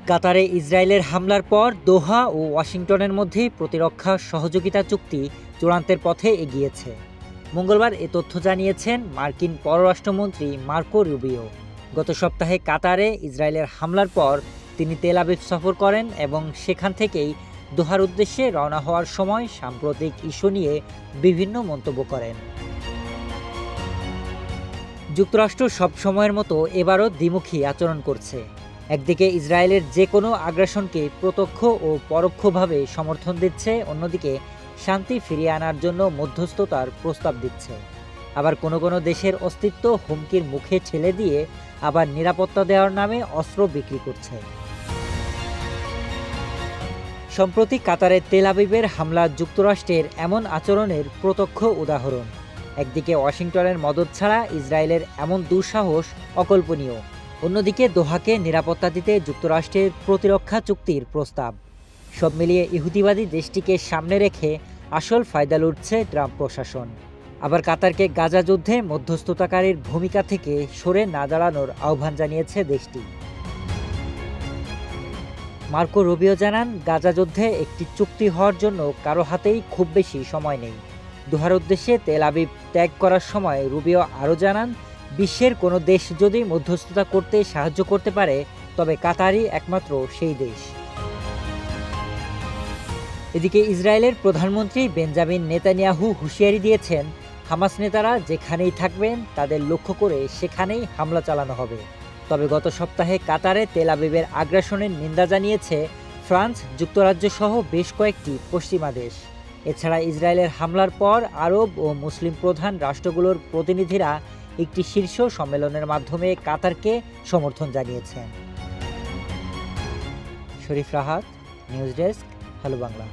কাতারে ইসরায়েলের হামলার পর দোহা ও ওয়াশিংটনের মধ্যে প্রতিরক্ষা সহযোগিতা চুক্তি চূড়ান্তের পথে এগিয়েছে। মঙ্গলবার এ তথ্য জানিয়েছেন মার্কিন পররাষ্ট্রমন্ত্রী মার্কো রুবিও। গত সপ্তাহে কাতারে ইসরায়েলের হামলার পর তিনি তেল আবিব সফর করেন এবং সেখান থেকেই দোহার উদ্দেশ্যে রওনা হওয়ার সময় সাম্প্রতিক ইস্যু নিয়ে বিভিন্ন মন্তব্য করেন। যুক্তরাষ্ট্র সবসময়ের মতো এবারও দ্বিমুখী আচরণ করছে। একদিকে ইসরায়েলের যে কোনো আগ্রাসনকে প্রত্যক্ষ ও পরোক্ষভাবে সমর্থন দিচ্ছে, অন্যদিকে শান্তি ফিরিয়ে আনার জন্য মধ্যস্থতার প্রস্তাব দিচ্ছে। আবার কোনো কোনো দেশের অস্তিত্ব হুমকির মুখে ঠেলে দিয়ে আবার নিরাপত্তা দেওয়ার নামে অস্ত্র বিক্রি করছে। সম্প্রতি কাতারের তেল আবিবের হামলা যুক্তরাষ্ট্রের এমন আচরণের প্রত্যক্ষ উদাহরণ। একদিকে ওয়াশিংটনের মদদ ছাড়া ইসরায়েলের এমন দুঃসাহস অকল্পনীয়, অন্যদিকে দোহাকে নিরাপত্তা দিতে যুক্তরাষ্ট্রের প্রতিরক্ষা চুক্তির প্রস্তাব। সব মিলিয়ে ইহুদিবাদী দেশটিকে সামনে রেখে আসল ফায়দা লুটছে ট্রাম্প প্রশাসন। আবার কাতারকে গাজা যুদ্ধে মধ্যস্থতাকারীর ভূমিকা থেকে সরে না দাঁড়ানোর আহ্বান জানিয়েছে দেশটি। মার্কো রুবিও জানান, গাজা যুদ্ধে একটি চুক্তি হওয়ার জন্য কারো হাতেই খুব বেশি সময় নেই। দোহার উদ্দেশ্যে তেল আবিব ত্যাগ করার সময় রুবিও আরও জানান, বিশ্বের কোনো দেশ যদি মধ্যস্থতা করতে সাহায্য করতে পারে তবে কাতারই একমাত্র সেই দেশ। এদিকে ইসরায়েলের প্রধানমন্ত্রী বেঞ্জামিন নেতানিয়াহু হুঁশিয়ারি দিয়েছেন, হামাস নেতারা যেখানেই থাকবেন তাদের লক্ষ্য করে সেখানেই হামলা চালানো হবে। তবে গত সপ্তাহে কাতারে তেল আবিবের আগ্রাসনের নিন্দা জানিয়েছে ফ্রান্স, যুক্তরাজ্য সহ বেশ কয়েকটি পশ্চিমা দেশ। এছাড়া ইসরায়েলের হামলার পর আরব ও মুসলিম প্রধান রাষ্ট্রগুলোর প্রতিনিধিরা একটি শীর্ষ সম্মেলনের মাধ্যমে কাতারকে সমর্থন জানিয়েছেন। Sharif Rahat, news desk, hello Bangla.